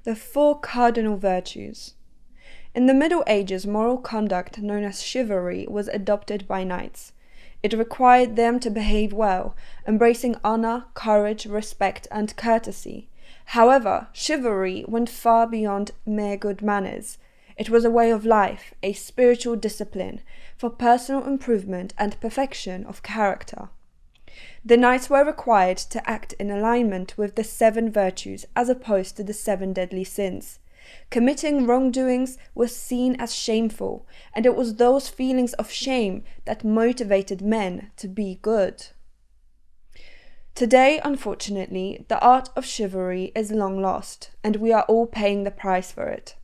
The Four Cardinal Virtues. In the Middle Ages, moral conduct known as chivalry was adopted by knights. It required them to behave well, embracing honor, courage, respect, and courtesy. However, chivalry went far beyond mere good manners. It was a way of life, a spiritual discipline for personal improvement and perfection of character. The knights were required to act in alignment with the 7 virtues as opposed to the 7 deadly sins. Committing wrongdoings was seen as shameful, and it was those feelings of shame that motivated men to be good. Today, unfortunately, the art of chivalry is long lost, and we are all paying the price for it.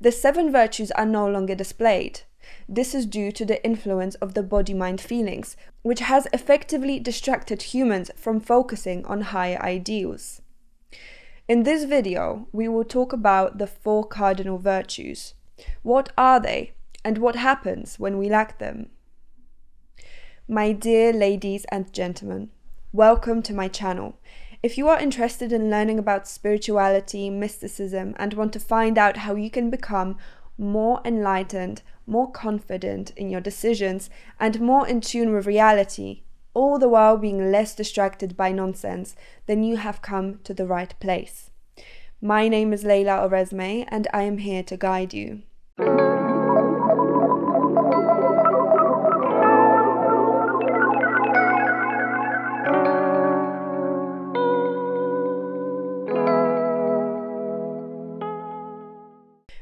The 7 virtues are no longer displayed. This is due to the influence of the body-mind feelings, which has effectively distracted humans from focusing on higher ideals. In this video, we will talk about the 4 cardinal virtues. What are they, and what happens when we lack them? My dear ladies and gentlemen, welcome to my channel. If you are interested in learning about spirituality, mysticism, and want to find out how you can become more enlightened, more confident in your decisions, and more in tune with reality, all the while being less distracted by nonsense, then you have come to the right place. My name is Leila Oresme, and I am here to guide you.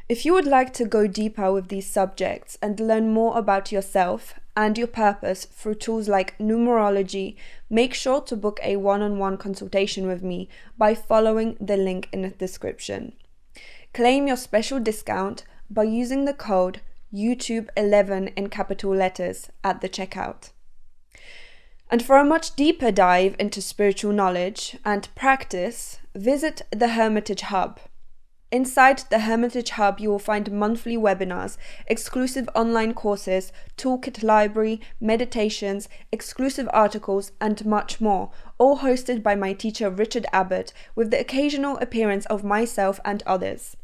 If you would like to go deeper with these subjects and learn more about yourself and your purpose through tools like numerology, make sure to book a one-on-one consultation with me by following the link in the description. Claim your special discount by using the code YouTube11 in capital letters at the checkout. And for a much deeper dive into spiritual knowledge and practice, visit the Hermitage Hub. Inside the Hermitage Hub, you will find monthly webinars, exclusive online courses, toolkit library, meditations, exclusive articles, and much more, all hosted by my teacher Richard Abbott, with the occasional appearance of myself and others.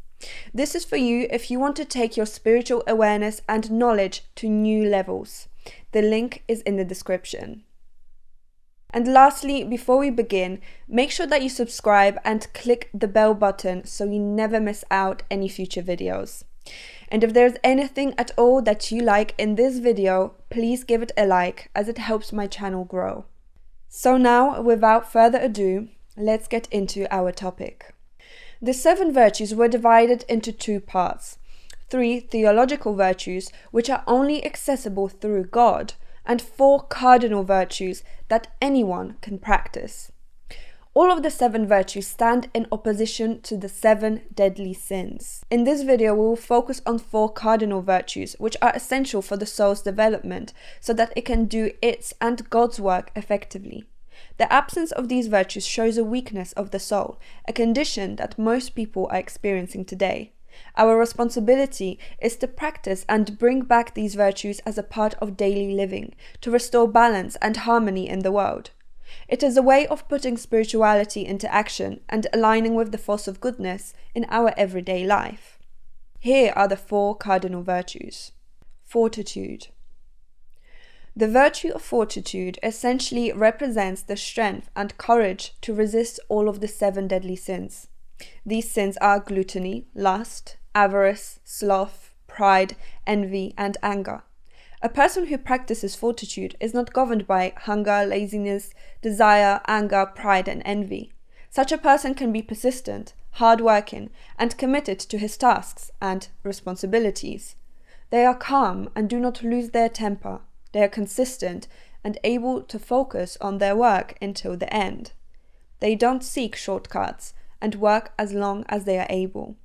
This is for you if you want to take your spiritual awareness and knowledge to new levels. The link is in the description. And lastly, before we begin, make sure that you subscribe and click the bell button so you never miss out any future videos. And if there's anything at all that you like in this video, please give it a like as it helps my channel grow. So now, without further ado, let's get into our topic. The 7 virtues were divided into 2 parts. 3 theological virtues, which are only accessible through God, and 4 cardinal virtues that anyone can practice. All of the 7 virtues stand in opposition to the 7 deadly sins. In this video, we will focus on 4 cardinal virtues, which are essential for the soul's development so that it can do its and God's work effectively. The absence of these virtues shows a weakness of the soul, a condition that most people are experiencing today. Our responsibility is to practice and bring back these virtues as a part of daily living, to restore balance and harmony in the world. It is a way of putting spirituality into action and aligning with the force of goodness in our everyday life. Here are the 4 cardinal virtues. Fortitude. The virtue of fortitude essentially represents the strength and courage to resist all of the 7 deadly sins. These sins are gluttony, lust, avarice, sloth, pride, envy, and anger. A person who practices fortitude is not governed by hunger, laziness, desire, anger, pride, and envy. Such a person can be persistent, hard-working, and committed to his tasks and responsibilities. They are calm and do not lose their temper. They are consistent and able to focus on their work until the end. They don't seek shortcuts and work as long as they are able.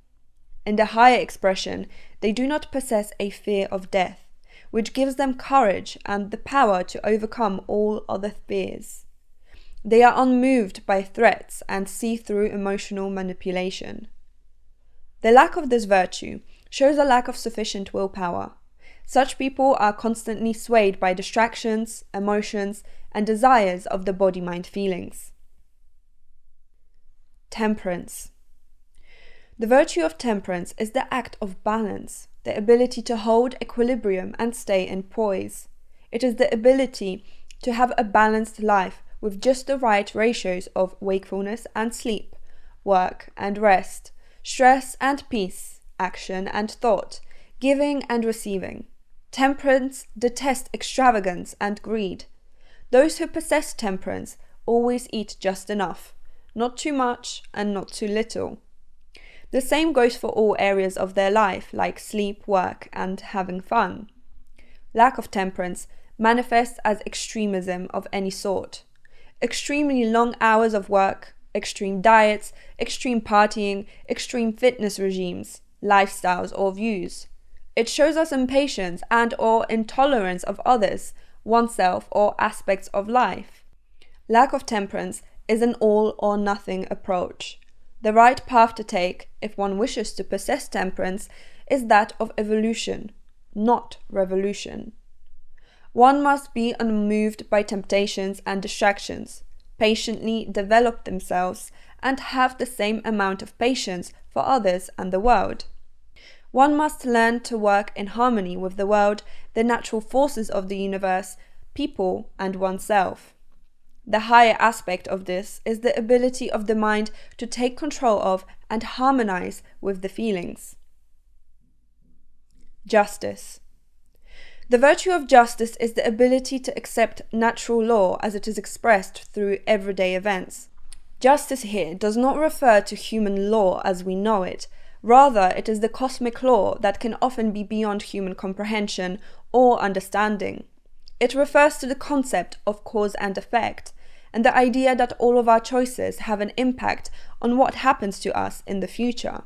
In the higher expression, they do not possess a fear of death, which gives them courage and the power to overcome all other fears. They are unmoved by threats and see through emotional manipulation. The lack of this virtue shows a lack of sufficient willpower. Such people are constantly swayed by distractions, emotions, and desires of the body-mind feelings. Temperance. The virtue of temperance is the act of balance, the ability to hold equilibrium and stay in poise. It is the ability to have a balanced life with just the right ratios of wakefulness and sleep, work and rest, stress and peace, action and thought, giving and receiving. Temperance detests extravagance and greed. Those who possess temperance always eat just enough, not too much and not too little. The same goes for all areas of their life, like sleep, work, and having fun. Lack of temperance manifests as extremism of any sort. Extremely long hours of work, extreme diets, extreme partying, extreme fitness regimes, lifestyles or views. It shows us impatience and or intolerance of others, oneself or aspects of life. Lack of temperance is an all or nothing approach. The right path to take, if one wishes to possess temperance, is that of evolution, not revolution. One must be unmoved by temptations and distractions, patiently develop themselves, and have the same amount of patience for others and the world. One must learn to work in harmony with the world, the natural forces of the universe, people, and oneself. The higher aspect of this is the ability of the mind to take control of and harmonize with the feelings. Justice. The virtue of justice is the ability to accept natural law as it is expressed through everyday events. Justice here does not refer to human law as we know it. Rather, it is the cosmic law that can often be beyond human comprehension or understanding. It refers to the concept of cause and effect, and the idea that all of our choices have an impact on what happens to us in the future.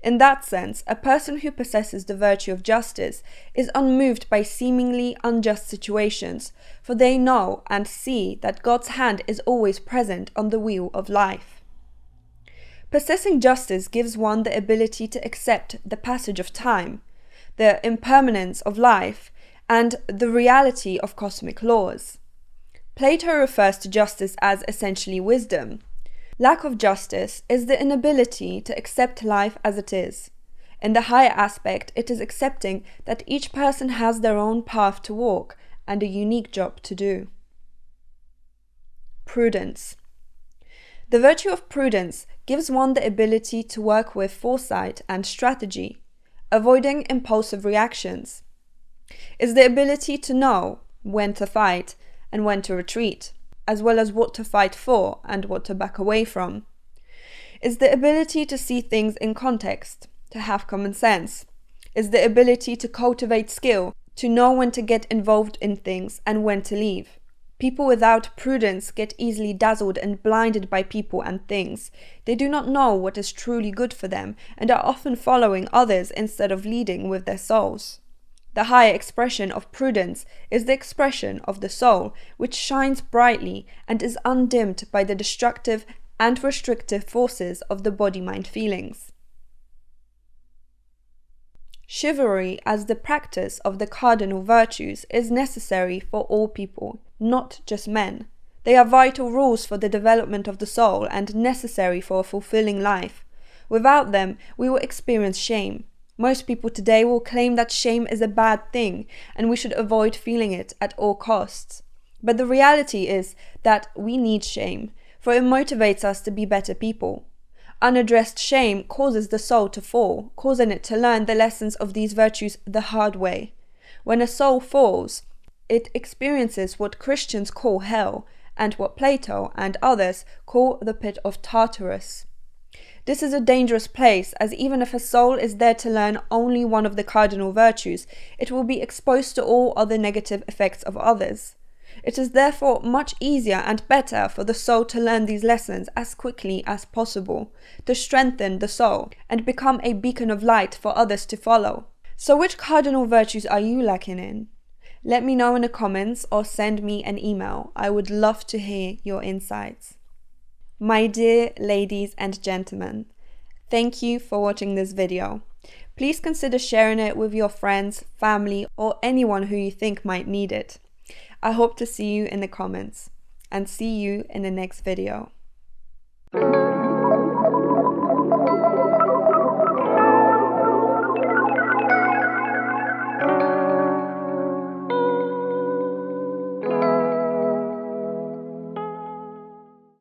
In that sense, a person who possesses the virtue of justice is unmoved by seemingly unjust situations, for they know and see that God's hand is always present on the wheel of life. Possessing justice gives one the ability to accept the passage of time, the impermanence of life, and the reality of cosmic laws. Plato refers to justice as essentially wisdom. Lack of justice is the inability to accept life as it is. In the higher aspect, it is accepting that each person has their own path to walk and a unique job to do. Prudence. The virtue of prudence gives one the ability to work with foresight and strategy, avoiding impulsive reactions. Is the ability to know when to fight and when to retreat, as well as what to fight for and what to back away from. Is the ability to see things in context, to have common sense. Is the ability to cultivate skill, to know when to get involved in things and when to leave. People without prudence get easily dazzled and blinded by people and things. They do not know what is truly good for them and are often following others instead of leading with their souls. The higher expression of prudence is the expression of the soul, which shines brightly and is undimmed by the destructive and restrictive forces of the body-mind feelings. Chivalry as the practice of the cardinal virtues is necessary for all people, not just men. They are vital rules for the development of the soul and necessary for a fulfilling life. Without them, we will experience shame. Most people today will claim that shame is a bad thing and we should avoid feeling it at all costs. But the reality is that we need shame, for it motivates us to be better people. Unaddressed shame causes the soul to fall, causing it to learn the lessons of these virtues the hard way. When a soul falls, it experiences what Christians call hell, and what Plato and others call the pit of Tartarus. This is a dangerous place, as even if a soul is there to learn only one of the cardinal virtues, it will be exposed to all other negative effects of others. It is therefore much easier and better for the soul to learn these lessons as quickly as possible, to strengthen the soul and become a beacon of light for others to follow. So which cardinal virtues are you lacking in? Let me know in the comments or send me an email. I would love to hear your insights. My dear ladies and gentlemen, thank you for watching this video. Please consider sharing it with your friends, family, or anyone who you think might need it. I hope to see you in the comments and see you in the next video.